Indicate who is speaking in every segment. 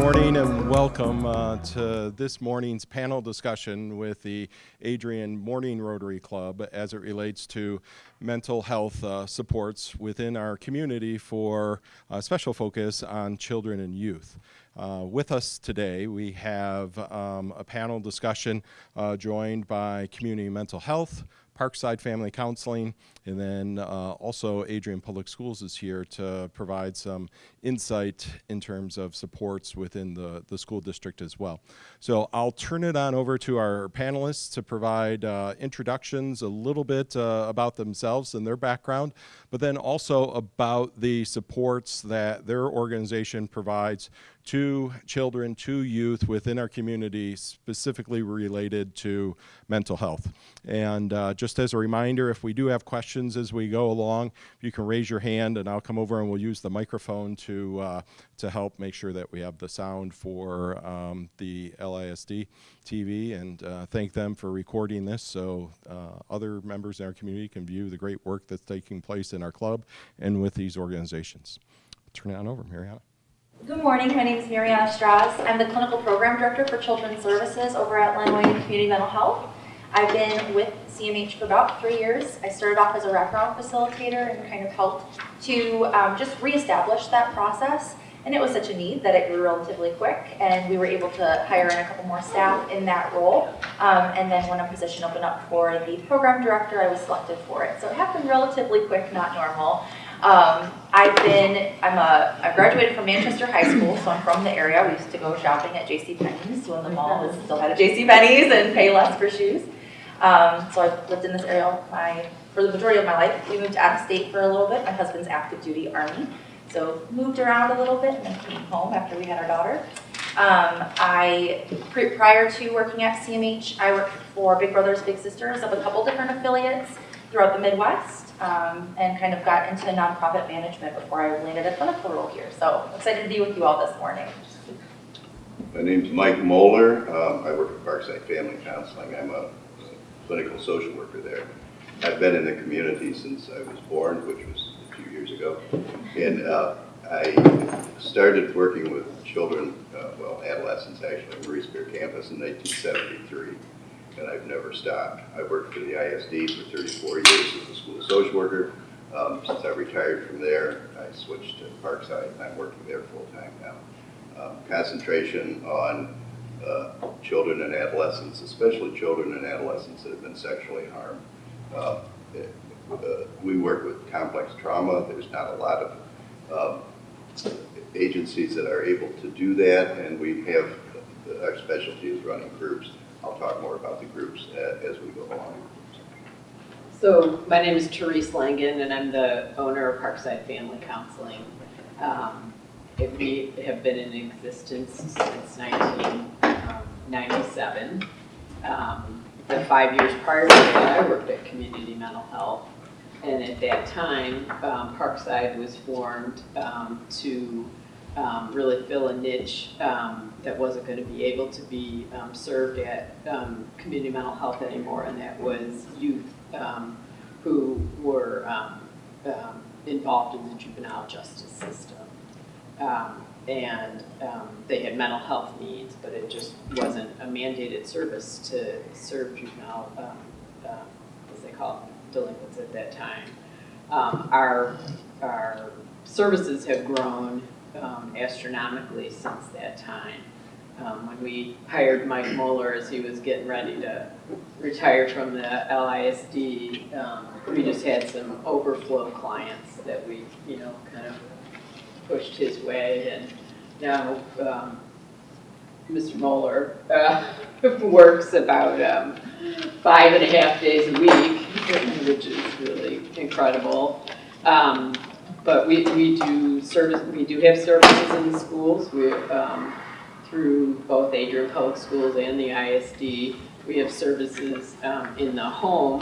Speaker 1: morning and welcome to this morning's panel discussion with the Adrian Morning Rotary Club as it relates to mental health supports within our community for a special focus on children and youth. With us today, we have a panel discussion joined by Community Mental Health, Parkside Family Counseling, and then also Adrian Public Schools is here to provide some insight in terms of supports within the school district as well. So I'll turn it on over to our panelists to provide introductions, a little bit about themselves and their background, but then also about the supports that their organization provides to children, to youth within our community, specifically related to mental health. And just as a reminder, if we do have questions as we go along, you can raise your hand and I'll come over and we'll use the microphone to help make sure that we have the sound for the LISD TV, and thank them for recording this so other members in our community can view the great work that's taking place in our club and with these organizations. Turn it on over, Mariana.
Speaker 2: Good morning, my name is Mariana Strauss. I'm the Clinical Program Director for Children's Services over at Lenway Community Mental Health. I've been with CMH for about 3 years. I started off as a wraparound facilitator and kind of helped to just reestablish that process. And it was such a need that it grew relatively quick, and we were able to hire in a couple more staff in that role. And then when a position opened up for the program director, I was selected for it. So it happened relatively quick, not normal. I graduated from Manchester High School, so I'm from the area. We used to go shopping at JCPenney's when the mall still had a JCPenney's and pay less for shoes. So I've lived in this area for the majority of my life. We moved out of state for a little bit. My husband's active duty Army, so moved around a little bit and then came home after we had our daughter. Prior to working at CMH, I worked for Big Brothers Big Sisters of a couple different affiliates throughout the Midwest. And kind of got into nonprofit management before I landed a clinical role here. So excited to be with you all this morning.
Speaker 3: My name's Mike Moeller. I work at Parkside Family Counseling. I'm a clinical social worker there. I've been in the community since I was born, which was a few years ago. And I started working with children, adolescents actually, on Maurice Beer campus in 1973. And I've never stopped. I worked for the ISD for 34 years as a school social worker. Since I retired from there, I switched to Parkside, and I'm working there full time now. Concentration on children and adolescents, especially children and adolescents that have been sexually harmed. We work with complex trauma. There's not a lot of agencies that are able to do that, and we have our specialty is running groups. I'll talk more about the groups as we go along.
Speaker 4: So my name is Therese Langen, and I'm the owner of Parkside Family Counseling. We have been in existence since 1997. The 5 years prior to that, I worked at Community Mental Health, and at that time, Parkside was formed to really fill a niche that wasn't going to be able to be served at community mental health anymore, and that was youth who were involved in the juvenile justice system. They had mental health needs, but it just wasn't a mandated service to serve juvenile, as they call it, delinquents at that time. Our services have grown astronomically since that time. When we hired Mike Moeller as he was getting ready to retire from the LISD, we just had some overflow clients that we, kind of pushed his way, and now Mr. Moeller works about 5.5 days a week, which is really incredible. But we do have services in the schools. We through both Adrian Public Schools and the ISD. We have services in the home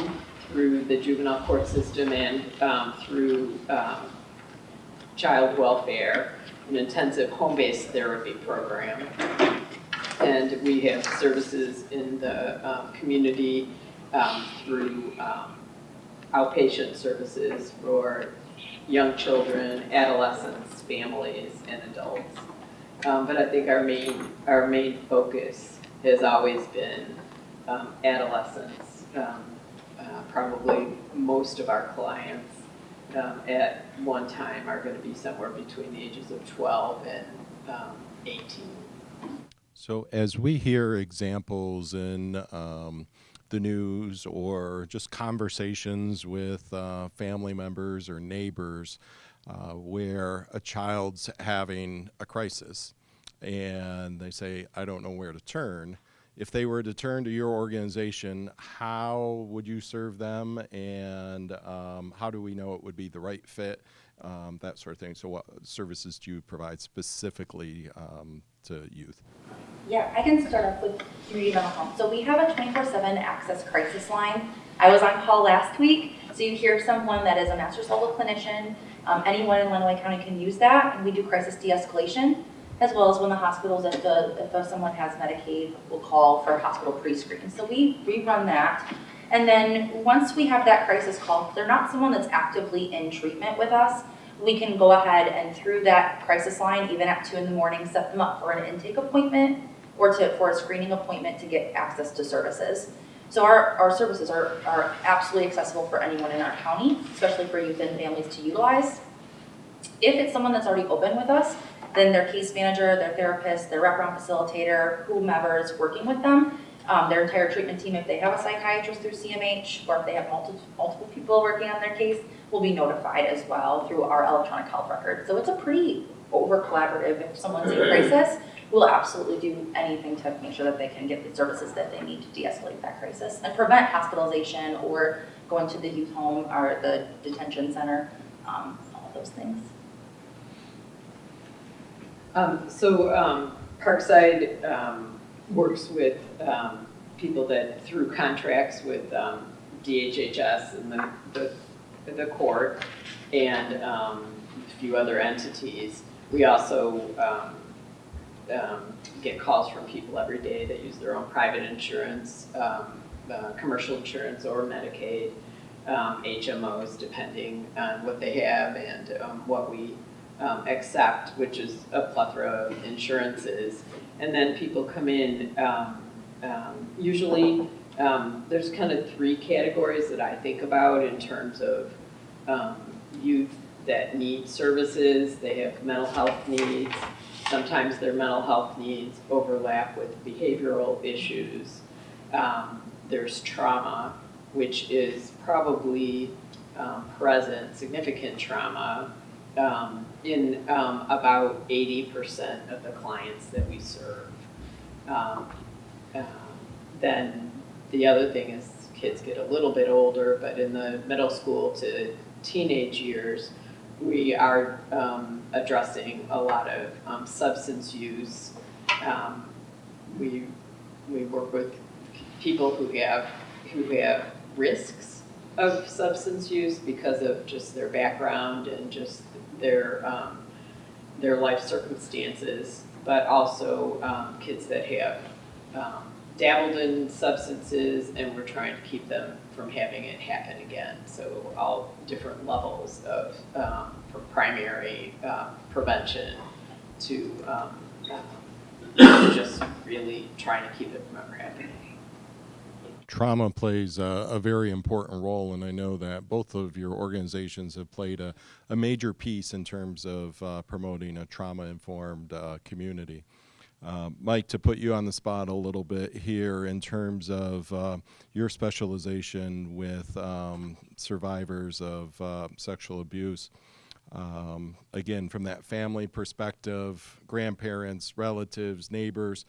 Speaker 4: through the juvenile court system and through child welfare, an intensive home-based therapy program. And we have services in the community through outpatient services for young children, adolescents, families, and adults. But I think our main focus has always been adolescents. Probably most of our clients at one time are going to be somewhere between the ages of 12 and 18.
Speaker 1: So as we hear examples in the news or just conversations with family members or neighbors where a child's having a crisis and they say, I don't know where to turn. If they were to turn to your organization, how would you serve them, and how do we know it would be the right fit, that sort of thing? So what services do you provide specifically to youth?
Speaker 2: Yeah, I can start off with community mental health. So we have a 24/7 access crisis line. I was on call last week, so you hear someone that is a master's level clinician. Anyone in Lenawee County can use that, and we do crisis de-escalation, as well as when the hospitals, if someone has Medicaid, will call for hospital pre-screen. So we run that. And then once we have that crisis call, if they're not someone that's actively in treatment with us, we can go ahead and through that crisis line, even at 2 in the morning, set them up for an intake appointment or for a screening appointment to get access to services. So our services are absolutely accessible for anyone in our county, especially for youth and families to utilize. If it's someone that's already open with us, then their case manager, their therapist, their wraparound facilitator, whomever is working with them, their entire treatment team, if they have a psychiatrist through CMH or if they have multiple people working on their case, will be notified as well through our electronic health record. So it's a pretty over collaborative. If someone's in crisis, we'll absolutely do anything to make sure that they can get the services that they need to de-escalate that crisis and prevent hospitalization or going to the youth home or the detention center, all of those things.
Speaker 4: Parkside works with people that through contracts with DHHS and the court and a few other entities. We also get calls from people every day that use their own private insurance, commercial insurance or Medicaid, HMOs, depending on what they have and what we accept, which is a plethora of insurances. And then people come in, usually there's kind of 3 categories that I think about in terms of youth that need services. They have mental health needs. Sometimes their mental health needs overlap with behavioral issues. There's trauma, which is probably present, significant trauma, in about 80% of the clients that we serve. Then the other thing is kids get a little bit older, but in the middle school to teenage years, we are addressing a lot of substance use. We work with people who have risks of substance use because of just their background and just their life circumstances, but also kids that have dabbled in substances, and we're trying to keep them from having it happen again. So all different levels of from primary prevention to just really trying to keep it from ever happening.
Speaker 1: Trauma plays a very important role, and I know that both of your organizations have played a major piece in terms of promoting a trauma-informed community. Mike, to put you on the spot a little bit here in terms of your specialization with survivors of sexual abuse, again, from that family perspective, grandparents, relatives, neighbors,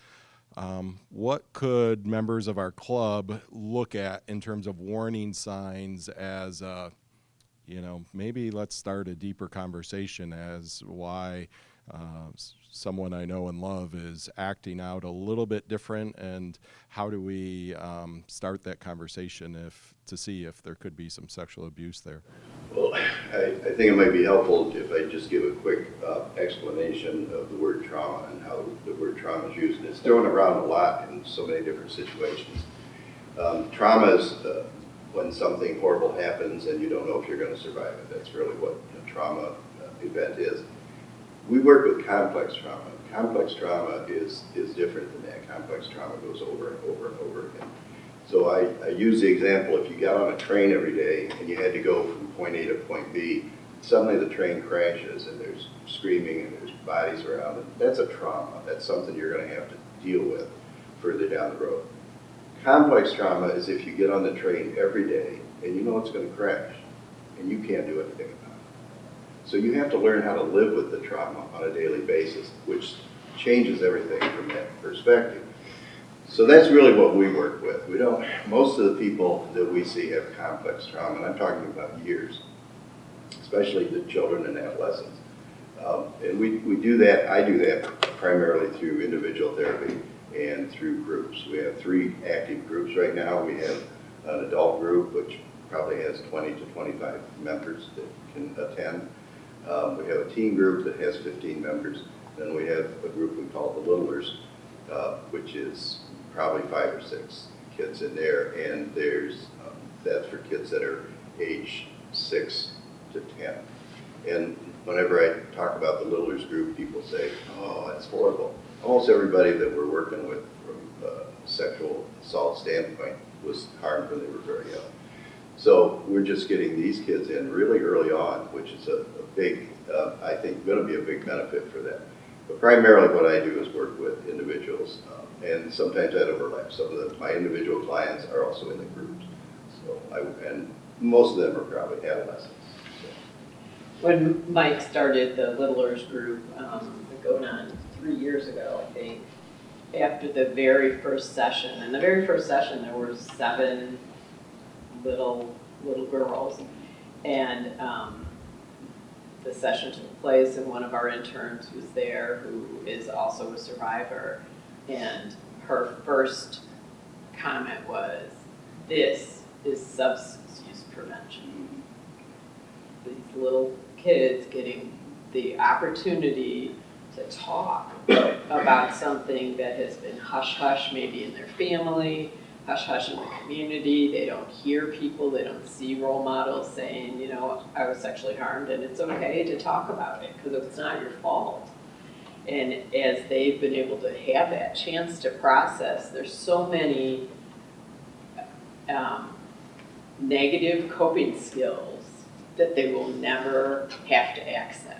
Speaker 1: what could members of our club look at in terms of warning signs as, maybe let's start a deeper conversation as why someone I know and love is acting out a little bit different, and how do we start that conversation to see if there could be some sexual abuse there?
Speaker 3: Well, I think it might be helpful if I just give a quick explanation of the word trauma and how the word trauma is used. And it's thrown around a lot in so many different situations. Trauma is when something horrible happens and you don't know if you're going to survive it. That's really what a trauma event is. We work with complex trauma. Complex trauma is different than that. Complex trauma goes over and over and over again. So I use the example, if you got on a train every day and you had to go from point A to point B, suddenly the train crashes and there's screaming and there's bodies around it. That's a trauma. That's something you're going to have to deal with further down the road. Complex trauma is if you get on the train every day and you know it's going to crash and you can't do anything about it. So you have to learn how to live with the trauma on a daily basis, which changes everything from that perspective. So that's really what we work with. We don't, most of the people that we see have complex trauma, and I'm talking about years, especially the children and adolescents. And we do that, I do that primarily through individual therapy and through groups. We have 3 active groups right now. We have an adult group, which probably has 20 to 25 members that can attend. We have a teen group that has 15 members. Then we have a group we call the Littlers, which is probably 5 or 6 kids in there. And there's, that's for kids that are age 6 to 10. And whenever I talk about the Littlers group, people say, oh, that's horrible. Almost everybody that we're working with from a sexual assault standpoint was harmed when they were very young. So we're just getting these kids in really early on, which is a big, I think, going to be a big benefit for them. But primarily what I do is work with individuals, and sometimes that overlaps. Some of my individual clients are also in the groups. So and most of them are probably adolescents. So.
Speaker 4: When Mike started the Littlers group, going on 3 years ago, I think, after the very first session, and the very first session there were 7 little girls, and the session took place, and one of our interns was there who is also a survivor, and her first comment was, this is substance use prevention. These little kids getting the opportunity to talk about something that has been hush-hush maybe in their family, hush-hush in the community. They don't hear people, they don't see role models saying, you know, I was sexually harmed and it's okay to talk about it because it's not your fault. And as they've been able to have that chance to process, there's so many negative coping skills that they will never have to access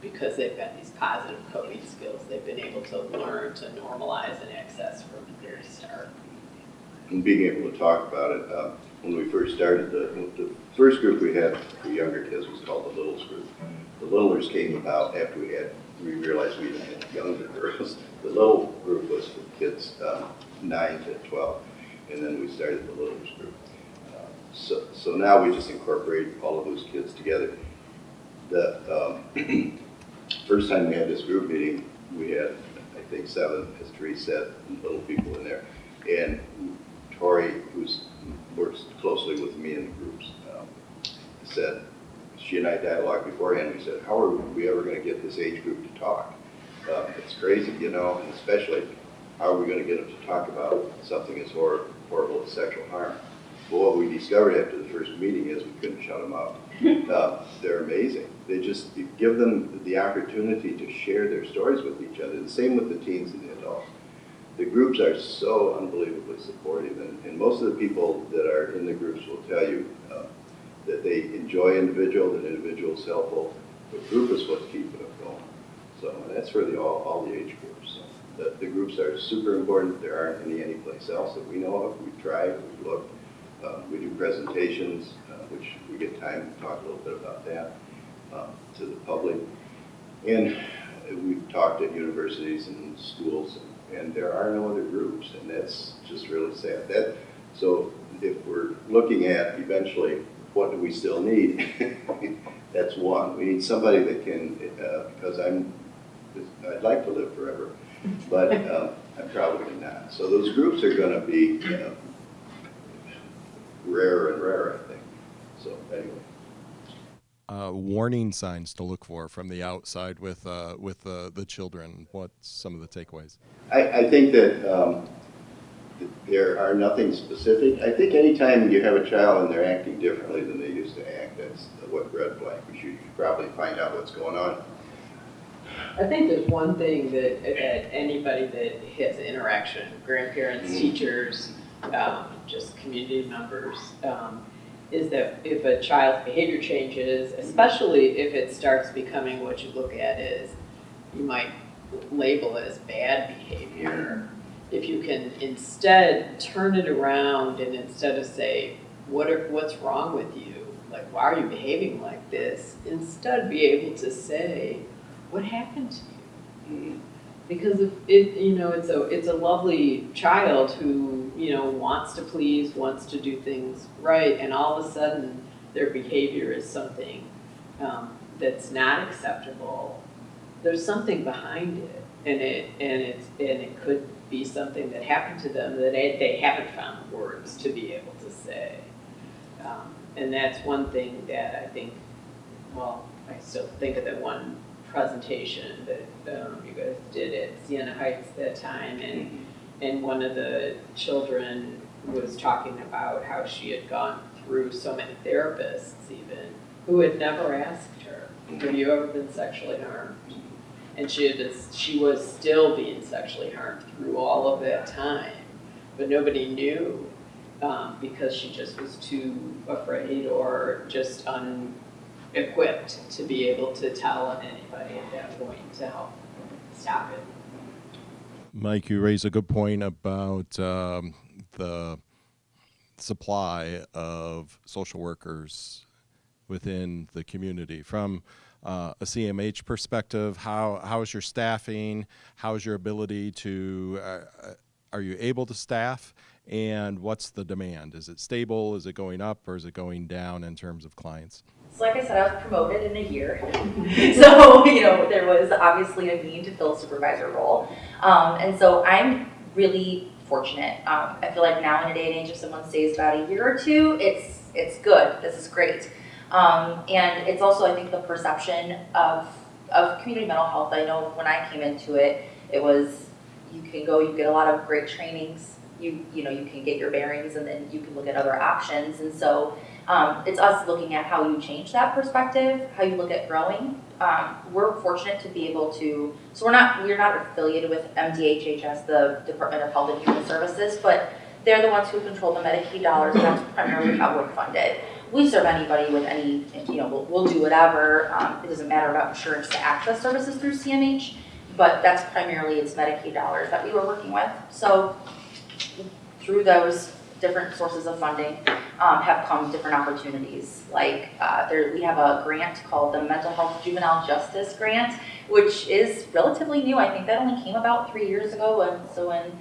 Speaker 4: because they've got these positive coping skills they've been able to learn to normalize and access from the very start.
Speaker 3: And being able to talk about it. When we first started, the first group we had for younger kids was called the Littles group. The Littlers came about after we realized we had younger girls. The Little group was for kids 9 to 12, and then we started the Littles group. So now we just incorporate all of those kids together. The first time we had this group meeting, we had, I think, 7, as Therese said, little people in there. And Tori, who works closely with me in the groups, said, she and I dialogued beforehand, we said, how are we ever going to get this age group to talk? It's crazy, you know, and especially, how are we going to get them to talk about something as horrible as sexual harm? Well, what we discovered after the first meeting is we couldn't shut them up. They're amazing. They just give them the opportunity to share their stories with each other. The same with the teens and the adults. The groups are so unbelievably supportive, and most of the people that are in the groups will tell you that they enjoy individual, that individual is helpful. The group is what's keeping them going. So that's for all the age groups. So the groups are super important. There aren't any place else that we know of. We've tried, we've looked. We do presentations, which we get time to talk a little bit about that to the public. And we've talked at universities and schools, and there are no other groups, and that's just really sad. So if we're looking at eventually what do we still need, that's one. We need somebody that can, because I'd like to live forever, but I'm probably not. So those groups are going to be rarer and rarer, I think. So anyway.
Speaker 1: Warning signs to look for from the outside with the children. What's some of the takeaways?
Speaker 3: I think that there are nothing specific. I think anytime you have a child and they're acting differently than they used to act, that's what red flag. We should probably find out what's going on.
Speaker 4: I think there's one thing that anybody that has interaction, grandparents, teachers, just community members, is that if a child's behavior changes, especially if it starts becoming what you look at as, you might label as bad behavior, if you can instead turn it around and instead of say, what's wrong with you? Like, why are you behaving like this? Instead be able to say, what happened to you? Because if it's a lovely child who, wants to please, wants to do things right, and all of a sudden their behavior is something that's not acceptable. There's something behind it, and it could be something that happened to them that they haven't found words to be able to say. And that's one thing that I think, I still think of that one presentation that you guys did at Siena Heights that time, and one of the children was talking about how she had gone through so many therapists even who had never asked her, have you ever been sexually harmed? And she was still being sexually harmed through all of that time, but nobody knew because she just was too afraid or just unequipped to be able to tell anybody at that point to help stop it.
Speaker 1: Mike, you raise a good point about the supply of social workers within the community. From a CMH perspective, how is your staffing? How is your ability to, are you able to staff? And what's the demand? Is it stable? Is it going up? Or is it going down in terms of clients?
Speaker 2: So like I said, I was promoted in a year. So, there was obviously a need to fill a supervisor role. And so I'm really fortunate. I feel like now in a day and age, if someone stays about a year or two, it's good. This is great. And it's also, I think, the perception of community mental health. I know when I came into it, it was, you can go, you get a lot of great trainings, you can get your bearings, and then you can look at other options. And so it's us looking at how you change that perspective, how you look at growing. We're fortunate to be able to, so we're not affiliated with MDHHS, the Department of Health and Human Services, but they're the ones who control the Medicaid dollars, and that's primarily how we're funded. We serve anybody with any, we'll do whatever. It doesn't matter about insurance to access services through CMH, but that's primarily it's Medicaid dollars that we were working with. So through those different sources of funding have come different opportunities. Like we have a grant called the Mental Health Juvenile Justice Grant, which is relatively new. I think that only came about 3 years ago. And so when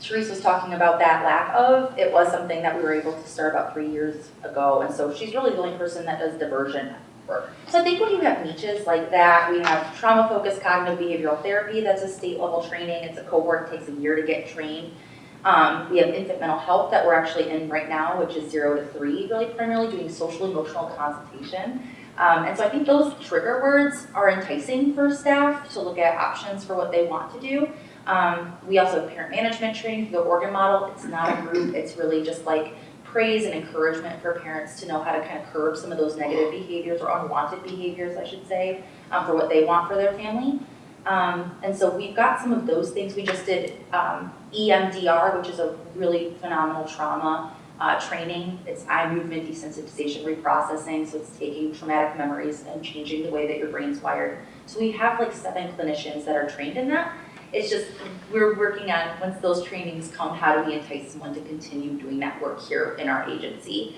Speaker 2: Therese was talking about that lack of, it was something that we were able to start about 3 years ago. And so she's really the only person that does diversion work. So I think when you have niches like that, we have trauma-focused cognitive behavioral therapy. That's a state level training. It's a cohort, it takes a year to get trained. We have infant mental health that we're actually in right now, which is 0 to 3, really primarily doing social emotional consultation. And so I think those trigger words are enticing for staff to look at options for what they want to do. We also have parent management training through the Oregon model. It's not a group, it's really just like praise and encouragement for parents to know how to kind of curb some of those negative behaviors or unwanted behaviors, I should say, for what they want for their family. And so we've got some of those things. We just did EMDR, which is a really phenomenal trauma training. It's eye movement desensitization reprocessing, so it's taking traumatic memories and changing the way that your brain's wired. So we have like 7 clinicians that are trained in that. It's just, we're working on, once those trainings come, how do we entice someone to continue doing that work here in our agency?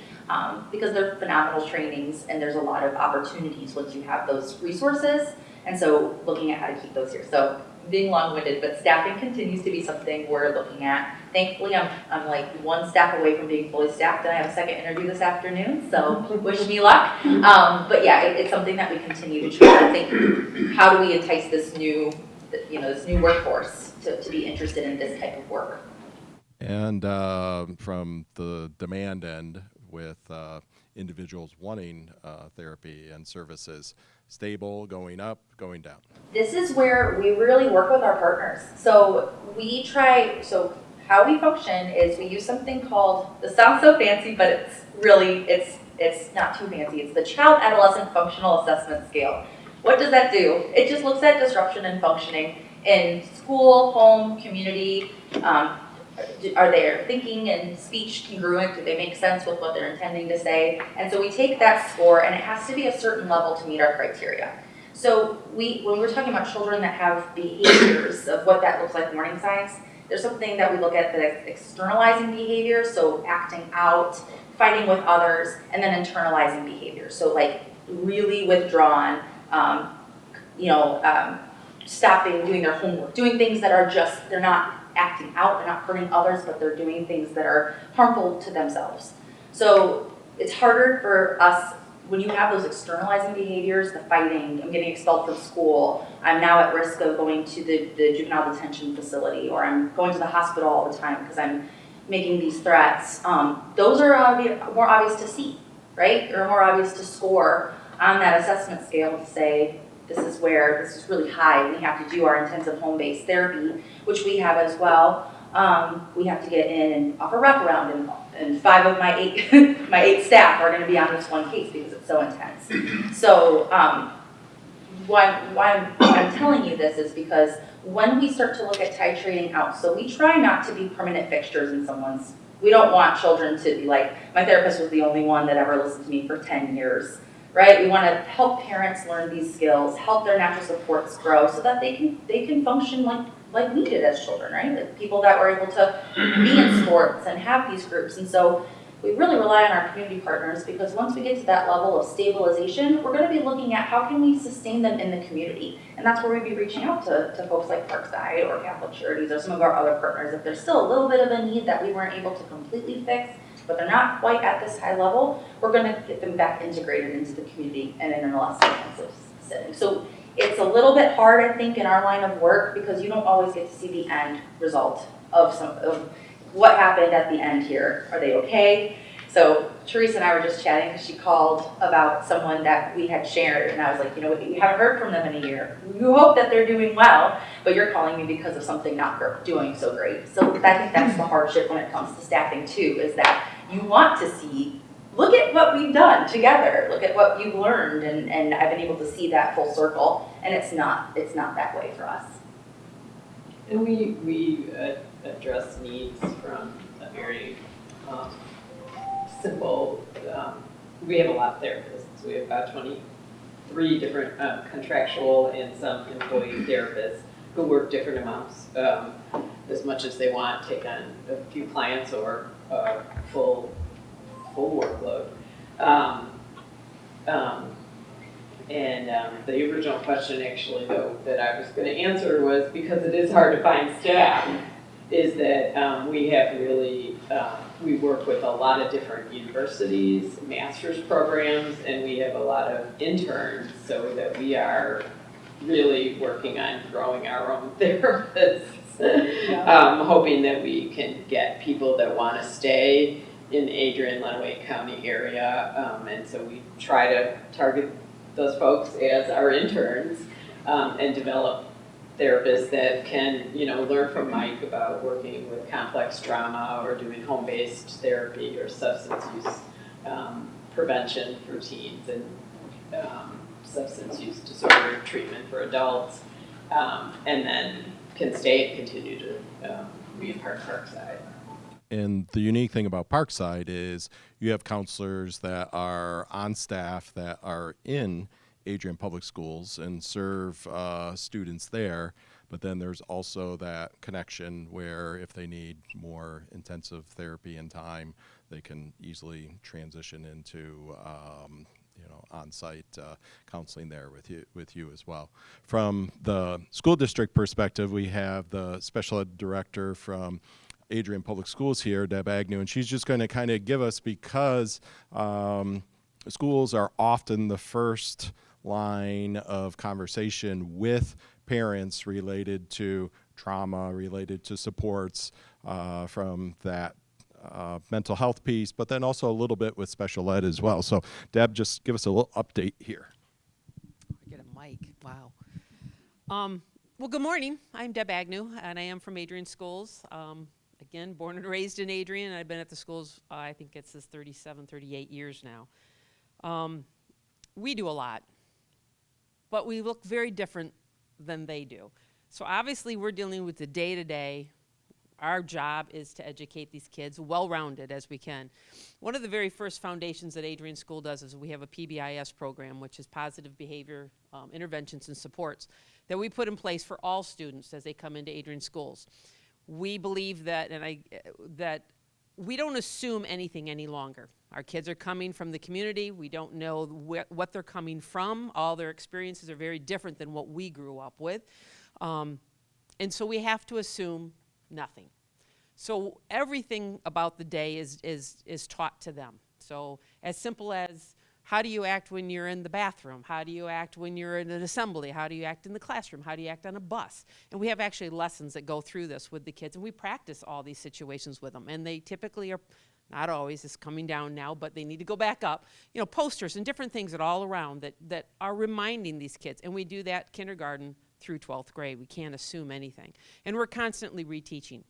Speaker 2: Because they're phenomenal trainings and there's a lot of opportunities once you have those resources. And so looking at how to keep those here. So being long-winded, but staffing continues to be something we're looking at. Thankfully, I'm like 1 staff away from being fully staffed, and I have a second interview this afternoon, so wish me luck. But yeah, it's something that we continue to try to think, how do we entice this new workforce to be interested in this type of work?
Speaker 1: And from the demand end, with individuals wanting therapy and services, stable, going up, going down?
Speaker 2: This is where we really work with our partners. So how we function is we use something called, this sounds so fancy, but it's not too fancy. It's the Child Adolescent Functional Assessment Scale. What does that do? It just looks at disruption in functioning in school, home, community. Are their thinking and speech congruent? Do they make sense with what they're intending to say? And so we take that score, and it has to be a certain level to meet our criteria. So when we're talking about children that have behaviors of what that looks like warning signs, there's something that we look at that's externalizing behavior, so acting out, fighting with others, and then internalizing behavior. So like really withdrawn, stopping doing their homework, doing things that are just, they're not acting out, they're not hurting others, but they're doing things that are harmful to themselves. So it's harder for us when you have those externalizing behaviors, the fighting, I'm getting expelled from school, I'm now at risk of going to the juvenile detention facility, or I'm going to the hospital all the time because I'm making these threats. Those are more obvious to see, right? Or more obvious to score on that assessment scale to say, this is really high. We have to do our intensive home-based therapy, which we have as well. We have to get in and offer wraparound, and 5 of my 8 my 8 staff are going to be on this one case because it's so intense. So why I'm telling you this is because when we start to look at titrating out, so we try not to be permanent fixtures in someone's. We don't want children to be like, my therapist was the only one that ever listened to me for 10 years. Right? We want to help parents learn these skills, help their natural supports grow so that they can function like we did as children, right? Like people that were able to be in sports and have these groups. And so we really rely on our community partners because once we get to that level of stabilization, we're going to be looking at how can we sustain them in the community. And that's where we'd be reaching out to folks like Parkside or Catholic Charities or some of our other partners. If there's still a little bit of a need that we weren't able to completely fix, but they're not quite at this high level, we're going to get them back integrated into the community and in a less intensive setting. So it's a little bit hard, I think, in our line of work because you don't always get to see the end result of what happened at the end here. Are they okay? So Teresa and I were just chatting because she called about someone that we had shared, and I was like, we haven't heard from them in a year. You hope that they're doing well, but you're calling me because of something not doing so great. So I think that's the hardship when it comes to staffing too, is that you want to see, look at what we've done together, look at what you've learned, and I've been able to see that full circle, and it's not that way for us.
Speaker 4: And we address needs from a very simple, we have a lot of therapists. We have about 23 different contractual and some employee therapists who work different amounts, as much as they want, take on a few clients or full workload. The original question actually though that I was going to answer was, because it is hard to find staff, is that we have really, we work with a lot of different universities, master's programs, and we have a lot of interns, so that we are really working on growing our own therapists. Hoping that we can get people that want to stay in Adrian, Lenawee County area, and so we try to target those folks as our interns and develop therapists that can, learn from Mike about working with complex trauma or doing home-based therapy or substance use prevention for teens and substance use disorder treatment for adults, and then can stay and continue to be in Parkside.
Speaker 1: And the unique thing about Parkside is you have counselors that are on staff that are in Adrian Public Schools and serve students there, but then there's also that connection where if they need more intensive therapy and time, they can easily transition into on-site counseling there with you as well. From the school district perspective, we have the special ed director from Adrian Public Schools here, Deb Agnew, and she's just going to kind of give us, because schools are often the first line of conversation with parents related to trauma, related to supports from that mental health piece, but then also a little bit with special ed as well. So Deb, just give us a little update here.
Speaker 5: I get a mic, wow. Well, good morning. I'm Deb Agnew, and I am from Adrian Schools. Again, born and raised in Adrian. I've been at the schools, I think it's 37, 38 years now. We do a lot. but we look very different than they do. So obviously we're dealing with the day-to-day. Our job is to educate these kids well-rounded as we can. One of the very first foundations that Adrian School does is we have a PBIS program, which is positive behavior interventions and supports, that we put in place for all students as they come into Adrian Schools. We believe that, that we don't assume anything any longer. Our kids are coming from the community. We don't know what they're coming from. All their experiences are very different than what we grew up with. And so we have to assume nothing. So everything about the day is taught to them. So as simple as, how do you act when you're in the bathroom? How do you act when you're in an assembly? How do you act in the classroom? How do you act on a bus? And we have actually lessons that go through this with the kids, and we practice all these situations with them. And they typically are, not always, it's coming down now, but they need to go back up. You know, posters and different things that all around that are reminding these kids. And we do that kindergarten through 12th grade. We can't assume anything. And we're constantly reteaching.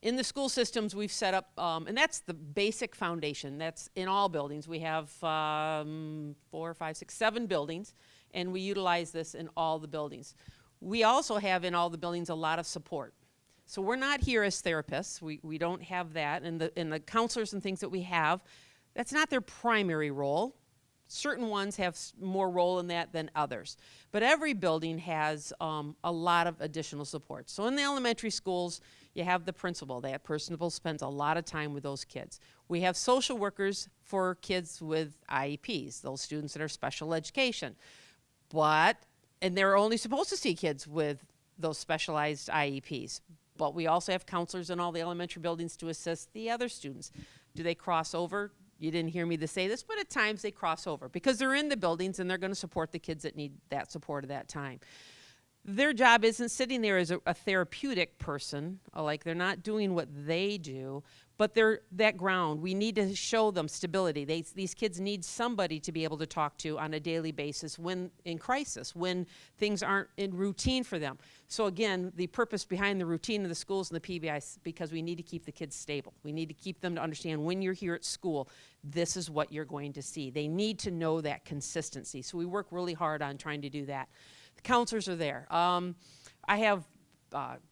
Speaker 5: In the school systems, we've set up, and that's the basic foundation. That's in all buildings. We have 4, 5, 6, 7 buildings, and we utilize this in all the buildings. We also have in all the buildings a lot of support. So we're not here as therapists. We don't have that. And the counselors and things that we have, that's not their primary role. Certain ones have more role in that than others. But every building has a lot of additional support. So in the elementary schools, you have the principal. That principal spends a lot of time with those kids. We have social workers for kids with IEPs, those students that are special education. And they're only supposed to see kids with those specialized IEPs. But we also have counselors in all the elementary buildings to assist the other students. Do they cross over? You didn't hear me say this, but at times they cross over because they're in the buildings and they're going to support the kids that need that support at that time. Their job isn't sitting there as a therapeutic person, like they're not doing what they do, but they're that ground. We need to show them stability. These kids need somebody to be able to talk to on a daily basis when in crisis, when things aren't in routine for them. So again, the purpose behind the routine of the schools and the PBI is because we need to keep the kids stable. We need to keep them to understand when you're here at school, this is what you're going to see. They need to know that consistency. So we work really hard on trying to do that. The counselors are there. I have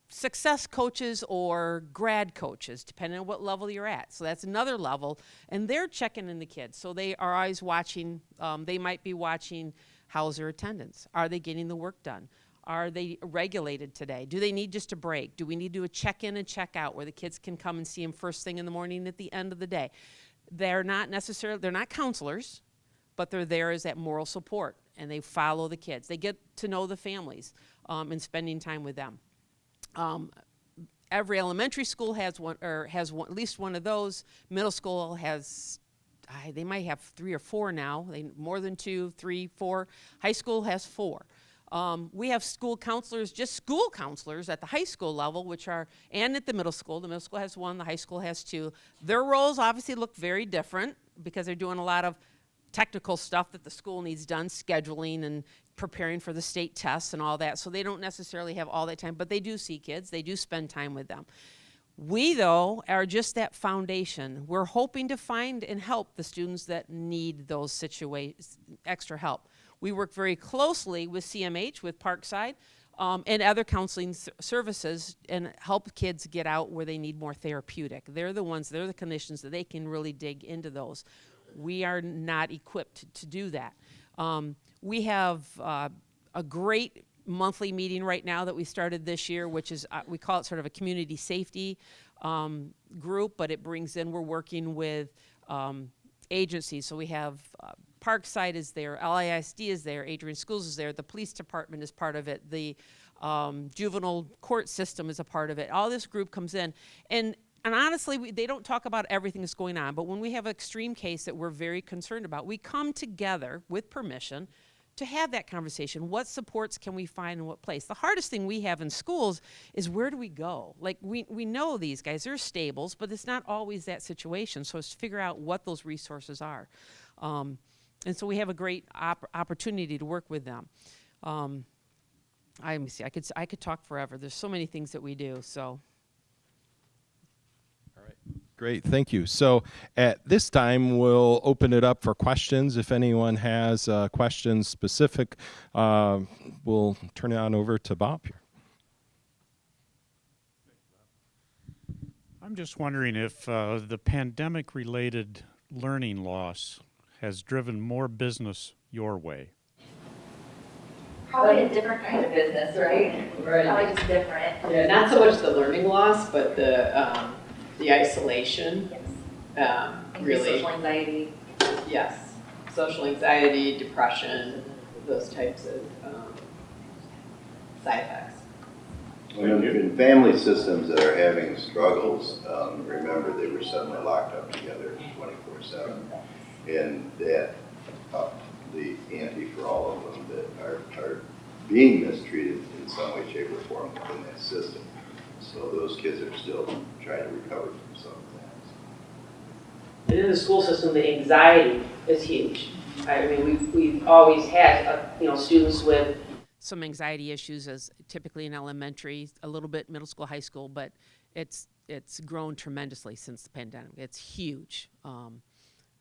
Speaker 5: success coaches or grad coaches, depending on what level you're at. So that's another level. And they're checking in the kids. So they are always watching. They might be watching, how's their attendance? Are they getting the work done? Are they regulated today? Do they need just a break? Do we need to do a check-in and check-out where the kids can come and see them first thing in the morning and at the end of the day? They're not counselors, but they're there as that moral support. And they follow the kids. They get to know the families and spending time with them. Every elementary school has one, or has one, at least one of those. Middle school has, they might have 3 or 4 now. More than 2, 3, 4. High school has 4. We have school counselors, just school counselors at the high school level, and at the middle school. The middle school has 1, the high school has 2. Their roles obviously look very different because they're doing a lot of technical stuff that the school needs done, scheduling and preparing for the state tests and all that. So they don't necessarily have all that time, but they do see kids. They do spend time with them. We, though, are just that foundation. We're hoping to find and help the students that need those extra help. We work very closely with CMH, with Parkside, and other counseling services and help kids get out where they need more therapeutic. They're the clinicians that they can really dig into those. We are not equipped to do that. We have a great monthly meeting right now that we started this year, which is, we call it sort of a community safety group, but it brings in, we're working with agencies. So we have Parkside is there, LISD is there, Adrian Schools is there, the police department is part of it, the juvenile court system is a part of it. All this group comes in. And honestly, they don't talk about everything that's going on, but when we have an extreme case that we're very concerned about, we come together with permission to have that conversation. What supports can we find in what place? The hardest thing we have in schools is where do we go? Like, we know these guys, they're stables, but it's not always that situation, so it's to figure out what those resources are. And so we have a great opportunity to work with them. Let me see, I could talk forever. There's so many things that we do, so.
Speaker 1: Great, thank you. So at this time, we'll open it up for questions. If anyone has questions specific, we'll turn it on over to Bob here.
Speaker 6: I'm just wondering if the pandemic-related learning loss has driven more business your way.
Speaker 2: Probably a different kind of business, right?
Speaker 4: Right.
Speaker 2: Probably just different.
Speaker 4: Yeah, not so much the learning loss, but the isolation.
Speaker 2: Yes. Increased
Speaker 4: Really,
Speaker 2: social anxiety.
Speaker 4: yes, social anxiety, depression, those types of side effects.
Speaker 3: In family systems that are having struggles, remember they were suddenly locked up together 24/7, and that upped the ante for all of them that are being mistreated in some way, shape, or form within that system. So those kids are still trying to recover from some of that.
Speaker 7: And in the school system, the anxiety is huge. I mean, we've always had, students with
Speaker 5: Some anxiety issues as typically in elementary, a little bit middle school, high school, but it's grown tremendously since the pandemic. It's huge,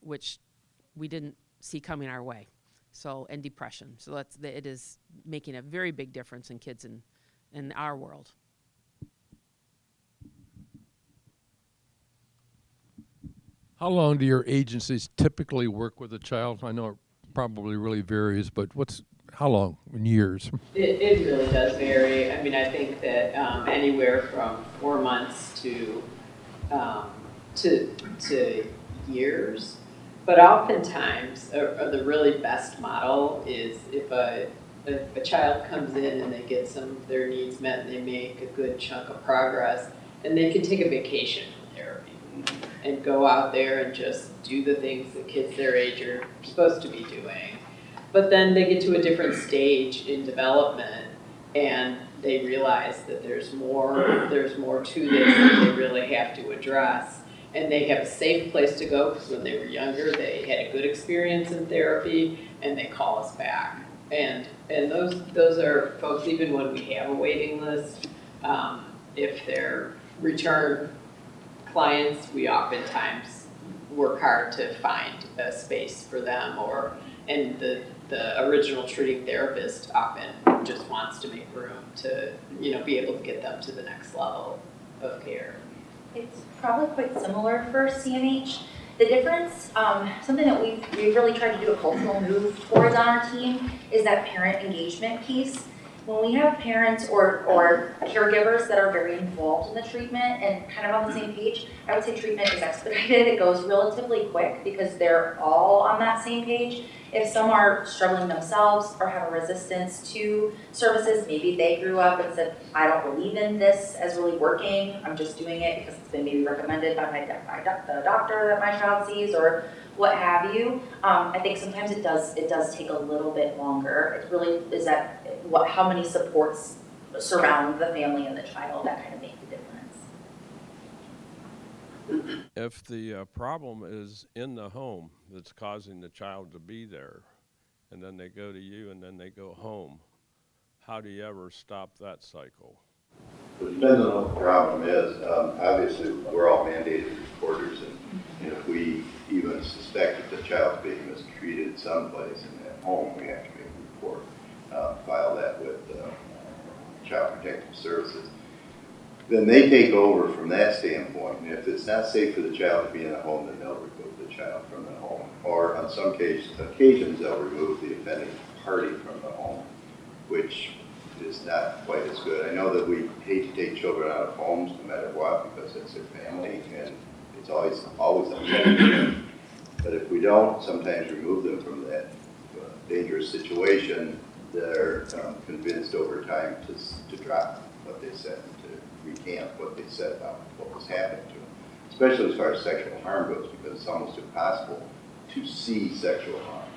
Speaker 5: which we didn't see coming our way. So, and depression. So it is making a very big difference in kids in our world.
Speaker 8: How long do your agencies typically work with a child? I know it probably really varies, but how long in years?
Speaker 4: It really does vary. I mean, I think that anywhere from 4 months to years. But oftentimes, the really best model is if a child comes in and they get some of their needs met and they make a good chunk of progress, and they can take a vacation from therapy and go out there and just do the things that kids their age are supposed to be doing. But then they get to a different stage in development and they realize that there's more to this that they really have to address. And they have a safe place to go because when they were younger, they had a good experience in therapy and they call us back. And those are folks, even when we have a waiting list, if they're return clients, we oftentimes work hard to find a space for them, and the original treating therapist often just wants to make room to, be able to get them to the next level of care.
Speaker 2: It's probably quite similar for CMH. The difference, something that we've really tried to do a cultural move towards on our team is that parent engagement piece. When we have parents or caregivers that are very involved in the treatment and kind of on the same page, I would say treatment is expedited. It goes relatively quick because they're all on that same page. If some are struggling themselves or have a resistance to services, maybe they grew up and said, I don't believe in this as really working. I'm just doing it because it's been maybe recommended by the doctor that my child sees or what have you. I think sometimes it does take a little bit longer. It really is how many supports surround the family and the child that kind of make the difference.
Speaker 9: If the problem is in the home that's causing the child to be there, and then they go to you and then they go home, how do you ever stop that cycle?
Speaker 3: It depends on what the problem is. Obviously, we're all mandated reporters, and if we even suspect that the child's being mistreated someplace in that home, we have to make a report, file that with Child Protective Services. Then they take over from that standpoint, and if it's not safe for the child to be in a home, then they'll remove the child from the home. Or on some occasions, they'll remove the offending party from the home, which is not quite as good. I know that we hate to take children out of homes no matter what because it's their family and it's always upsetting to them. But if we don't sometimes remove them from that dangerous situation, they're convinced over time to drop what they said, to recant what they said about what was happening to them, especially as far as sexual harm goes, because it's almost impossible to see sexual harm.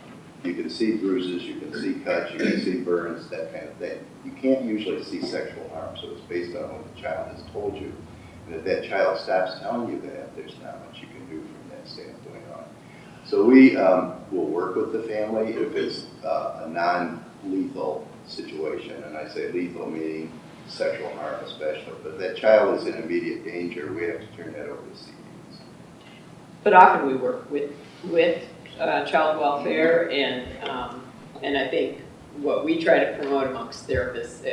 Speaker 3: You can see bruises, you can see cuts, you can see burns, that kind of thing. You can't usually see sexual harm, so it's based on what the child has told you. And if that child stops telling you that, there's not much you can do from that standpoint on. So we will work with the family if it's a non-lethal situation, and I say lethal meaning sexual harm especially. But if that child is in immediate danger, we have to turn that over to CPS.
Speaker 4: but often we work with child welfare, and I think what we try to promote amongst therapists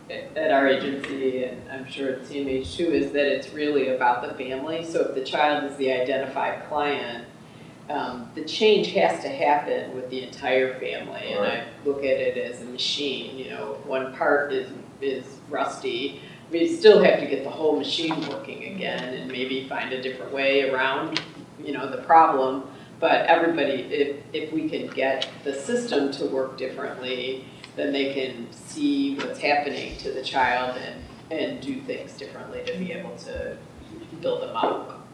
Speaker 4: at our agency, and I'm sure at CMH too, is that it's really about the family. So if the child is the identified client, the change has to happen with the entire family, and I look at it as a machine. You know, if one part is rusty, we still have to get the whole machine working again, and maybe find a different way around, you know, the problem. But everybody, if we can get the system to work differently, then they can see what's happening to the child and do things differently to be able to build them up.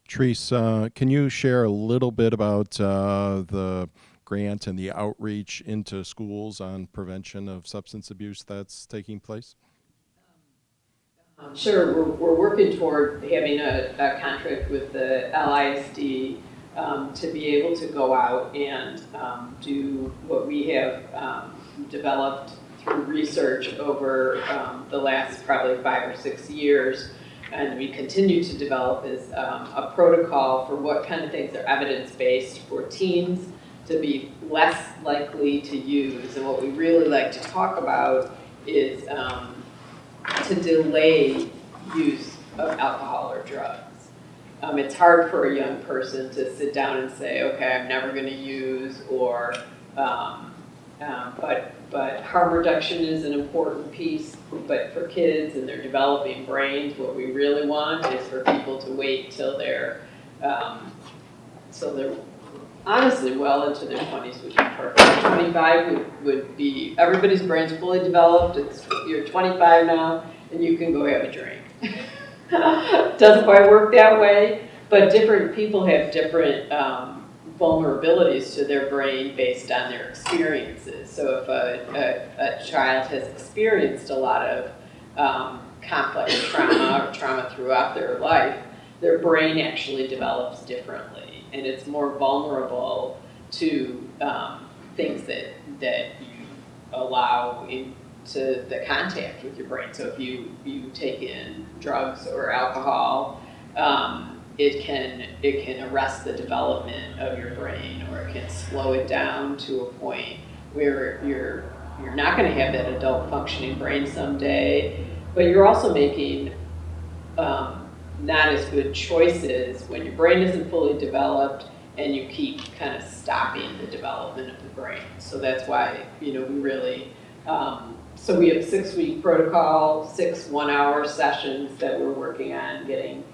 Speaker 1: Therese, can you share a little bit about the grant and the outreach into schools on prevention of substance abuse that's taking place?
Speaker 4: Sure, we're working toward having a contract with the LISD to be able to go out and do what we have developed through research over the last probably 5 or 6 years, and we continue to develop is a protocol for what kind of things are evidence-based for teens to be less likely to use. And what we really like to talk about is to delay use of alcohol or drugs. It's hard for a young person to sit down and say, okay, I'm never going to use, or but harm reduction is an important piece. But for kids and their developing brains, what we really want is for people to wait till they're honestly well into their 20s would be perfect. 25 would be everybody's brain's fully developed. You're 25 now, and you can go have a drink. Doesn't quite work that way, but different people have different vulnerabilities to their brain based on their experiences. So if a child has experienced a lot of complex trauma or trauma throughout their life, their brain actually develops differently, and it's more vulnerable to things that you allow into the contact with your brain. So if you take in drugs or alcohol, it can arrest the development of your brain, or it can slow it down to a point where you're not going to have that adult functioning brain someday, but you're also making not as good choices when your brain isn't fully developed and you keep kind of stopping the development of the brain. So that's why, we really, so we have a 6-week protocol, 6 one-hour sessions that we're working on getting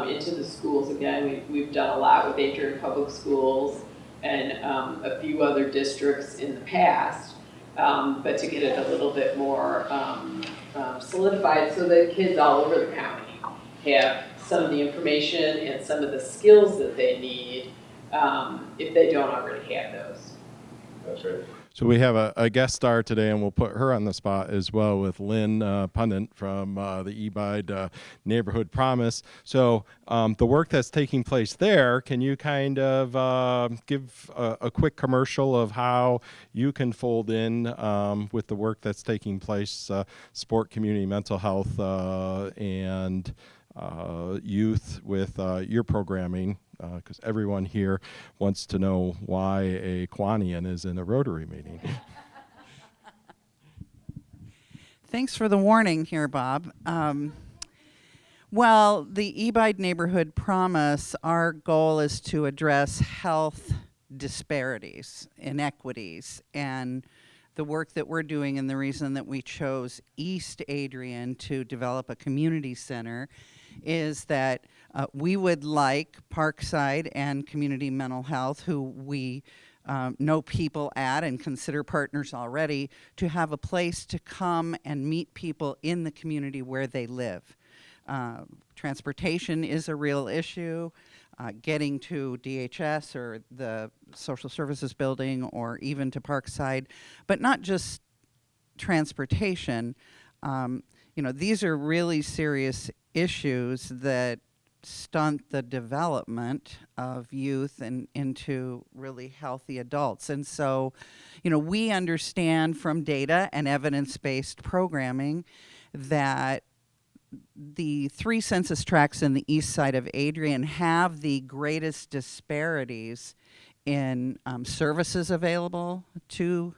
Speaker 4: into the schools again. We've done a lot with Adrian Public Schools and a few other districts in the past, but to get it a little bit more solidified so that kids all over the county have some of the information and some of the skills that they need if they don't already have those.
Speaker 3: That's right.
Speaker 1: So we have a guest star today, and we'll put her on the spot as well with Lynn Pundit from the eBide Neighborhood Promise. So the work that's taking place there, can you kind of give a quick commercial of how you can fold in with the work that's taking place, sport, community, mental health, and youth with your programming? Because everyone here wants to know why a Kwanian is in a Rotary meeting.
Speaker 10: Thanks for the warning here, Bob. Well, the eBide Neighborhood Promise, our goal is to address health disparities, inequities, and the work that we're doing, and the reason that we chose East Adrian to develop a community center is that we would like Parkside and Community Mental Health, who we know people at and consider partners already, to have a place to come and meet people in the community where they live. Transportation is a real issue. Getting to DHS or the social services building or even to Parkside, but not just transportation. These are really serious issues that stunt the development of youth and into really healthy adults. And so, we understand from data and evidence-based programming that the 3 census tracts in the east side of Adrian have the greatest disparities in services available to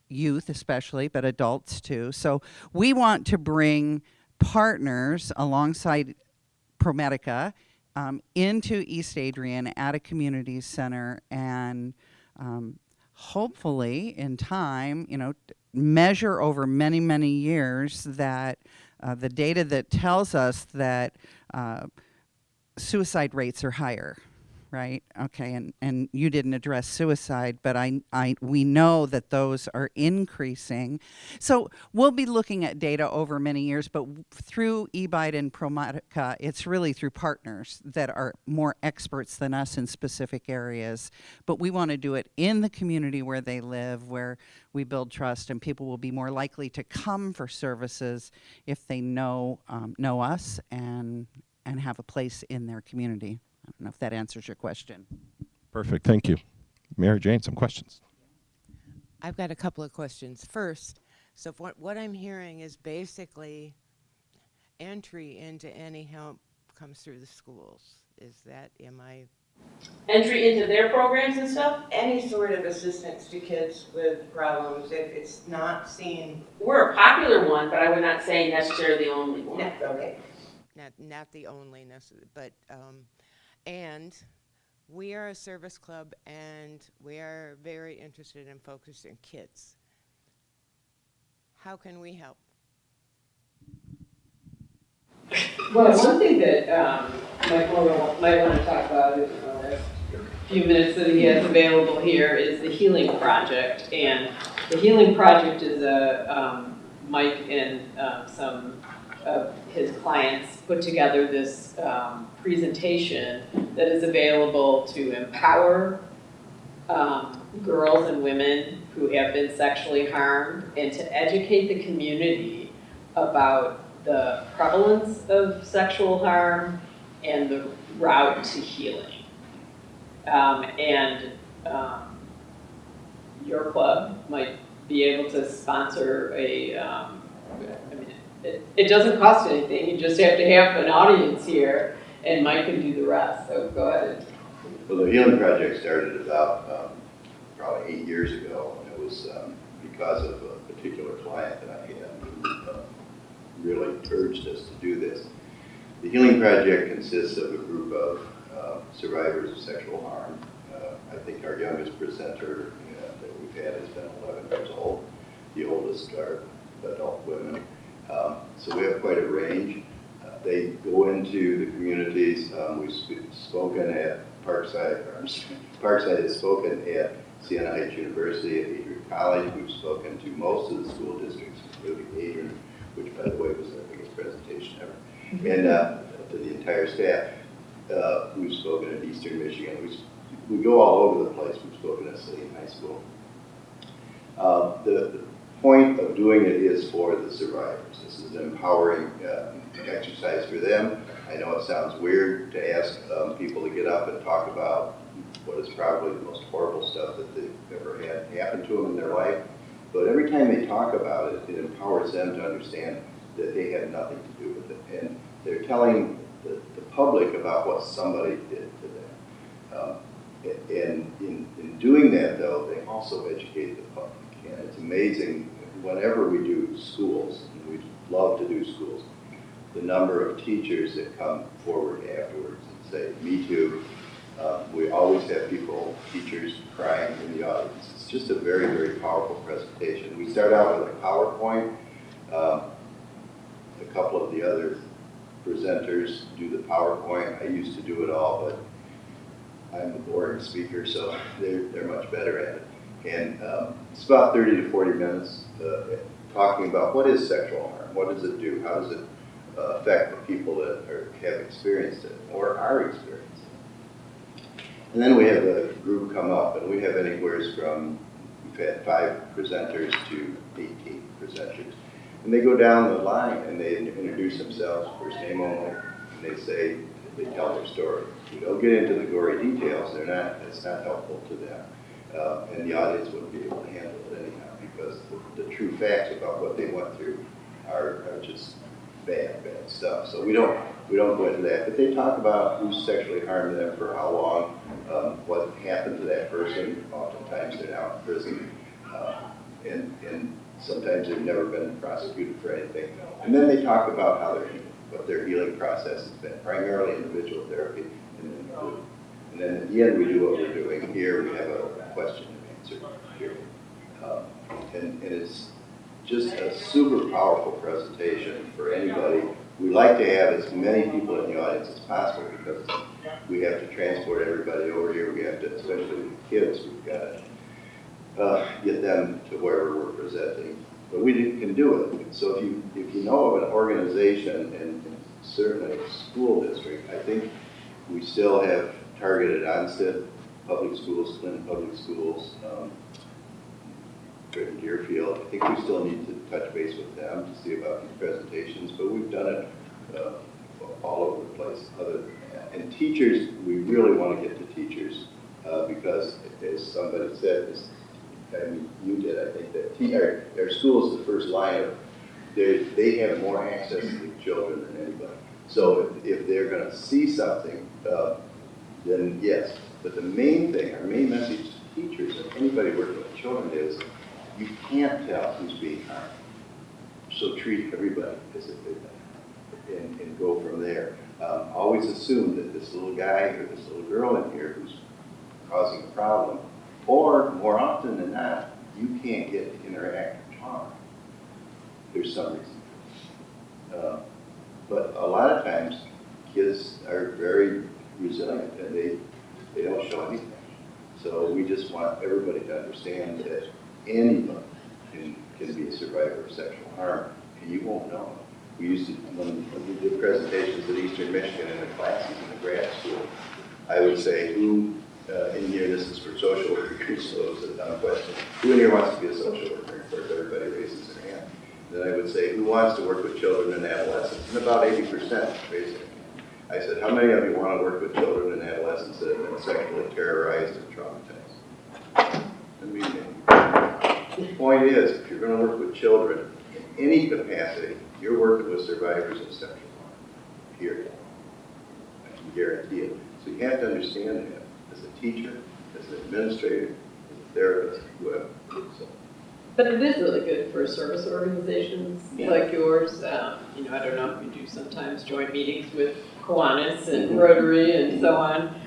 Speaker 10: youth especially, but adults too. So we want to bring partners alongside ProMedica into East Adrian at a community center, and hopefully in time, measure over many, many years that the data that tells us that suicide rates are higher, right? Okay, and you didn't address suicide, but we know that those are increasing. So we'll be looking at data over many years, but through eBite and ProMedica, it's really through partners that are more experts than us in specific areas. But we want to do it in the community where they live, where we build trust, and people will be more likely to come for services if they know us and have a place in their community. I don't know if that answers your question.
Speaker 1: Perfect, thank you. Mary Jane, some questions.
Speaker 11: I've got a couple of questions. First, so what I'm hearing is basically entry into any help comes through the schools. Is that, am I?
Speaker 7: Entry into their programs and stuff?
Speaker 11: Any sort of assistance to kids with problems, if it's not seen.
Speaker 7: We're a popular one, but I would not say necessarily the only one.
Speaker 11: Okay. Not the only, but, and we are a service club and we are very interested in focusing kids. How can we help?
Speaker 4: Well, one thing that Mike Moore might want to talk about in the last few minutes that he has available here is the Healing Project. And the Healing Project is Mike and some of his clients put together this presentation that is available to empower girls and women who have been sexually harmed and to educate the community about the prevalence of sexual harm and the route to healing. Your club might be able to sponsor it doesn't cost anything, you just have to have an audience here, and Mike can do the rest, so go ahead.
Speaker 3: Well, the Healing Project started about probably 8 years ago, and it was because of a particular client that I had who really urged us to do this. The Healing Project consists of a group of survivors of sexual harm. I think our youngest presenter that we've had has been 11 years old. The oldest are adult women. So we have quite a range. They go into the communities. We've spoken at Parkside has spoken at Siena Heights University, at Adrian College. We've spoken to most of the school districts, including Adrian, which, by the way, was our biggest presentation ever, and to the entire staff. We've spoken at Eastern Michigan. We go all over the place. We've spoken at City High School. The point of doing it is for the survivors. This is an empowering exercise for them. I know it sounds weird to ask people to get up and talk about what is probably the most horrible stuff that they've ever had happen to them in their life, but every time they talk about it, it empowers them to understand that they had nothing to do with it. And they're telling the public about what somebody did to them. And in doing that, though, they also educate the public. And it's amazing, whenever we do schools, and we love to do schools, the number of teachers that come forward afterwards and say, me too. We always have people, teachers, crying in the audience. It's just a very, very powerful presentation. We start out with a PowerPoint. A couple of the other presenters do the PowerPoint. I used to do it all, but I'm a boring speaker, so they're much better at it. And it's about 30 to 40 minutes talking about what is sexual harm, what does it do, how does it affect the people that have experienced it or are experiencing it. And then we have a group come up, and we have anywhere from, we've had 5 presenters to 18 presenters. And they go down the line and they introduce themselves, first name only, and they tell their story. We don't get into the gory details, it's not helpful to them. And the audience wouldn't be able to handle it anyhow, because the true facts about what they went through are just bad stuff. So we don't go into that. But they talk about who sexually harmed them for how long, what happened to that person. Oftentimes they're now in prison, and sometimes they've never been prosecuted for anything. And then they talk about how what their healing process has been, primarily individual therapy and then group. And then at the end we do what we're doing here. We have a question and answer period. And it's just a super powerful presentation for anybody. We like to have as many people in the audience as possible because we have to transport everybody over here. We have to, especially the kids, we've got to get them to wherever we're presenting. But we can do it. So if you know of an organization, and certainly a school district, I think we still have targeted onset public schools, Clinton Public Schools, in Deerfield. I think we still need to touch base with them to see about these presentations, but we've done it all over the place. And teachers, we really want to get to teachers because, as somebody said, I mean, you did, I think, that our school is the first line of, they have more access to the children than anybody. So if they're going to see something, then yes. But the main thing, our main message to teachers and anybody working with children is, you can't tell who's being harmed. So treat everybody as if they've been harmed and go from there. Always assume that this little guy or this little girl in here who's causing a problem, or more often than not, you can't get to interact or talk. There's some reason. But a lot of times, kids are very resilient and they don't show anything. So we just want everybody to understand that anyone can be a survivor of sexual harm, and you won't know. We used to, when we did presentations at Eastern Michigan in the classes in the grad school, I would say, who in here, this is for social workers, so it's a dumb question, who in here wants to be a social worker? Of course, everybody raises their hand. Then I would say, who wants to work with children and adolescents? And about 80% raised their hand. I said, how many of you want to work with children and adolescents that have been sexually terrorized and traumatized? I mean, the point is, if you're going to work with children in any capacity, you're working with survivors of sexual harm, period. I can guarantee it. So you have to understand that as a teacher, as an administrator, as a therapist, whoever. So.
Speaker 4: But it is really good for service organizations like yours. You know, I don't know if you do sometimes joint meetings with Kiwanis and Rotary and so on.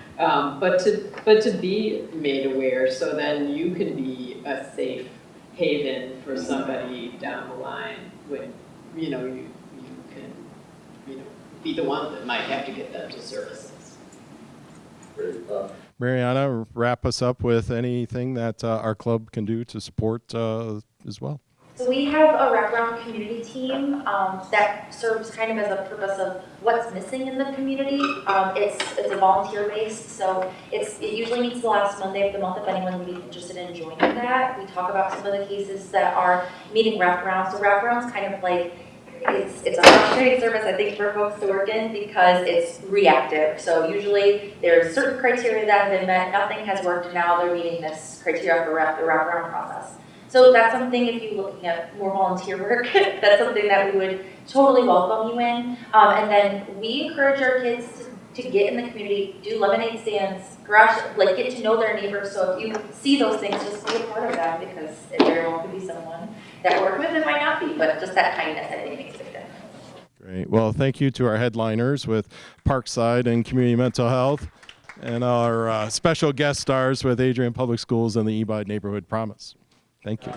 Speaker 4: But to be made aware, so then you can be a safe haven for somebody down the line when you can be the one that might have to get them to services.
Speaker 1: Mariana, wrap us up with anything that our club can do to support as well.
Speaker 2: So we have a wraparound community team that serves kind of as a purpose of what's missing in the community. It's a volunteer based, so it usually meets the last Monday of the month if anyone would be interested in joining that. We talk about some of the cases that are meeting wraparound. So wraparound's kind of like, it's a frustrating service, I think, for folks to work in because it's reactive. So usually there's certain criteria that have been met, nothing has worked, and now they're meeting this criteria for the wraparound process. So that's something, if you're looking at more volunteer work, that's something that we would totally welcome you in. And then we encourage our kids to get in the community, do lemonade stands, garage, like get to know their neighbors. So if you see those things, just be a part of them because there could be someone that we're working with, it might not be, but just that kindness, I think, makes a big difference.
Speaker 1: Great. Well, thank you to our headliners with Parkside and Community Mental Health, and our special guest stars with Adrian Public Schools and the Ebide Neighborhood Promise. Thank you.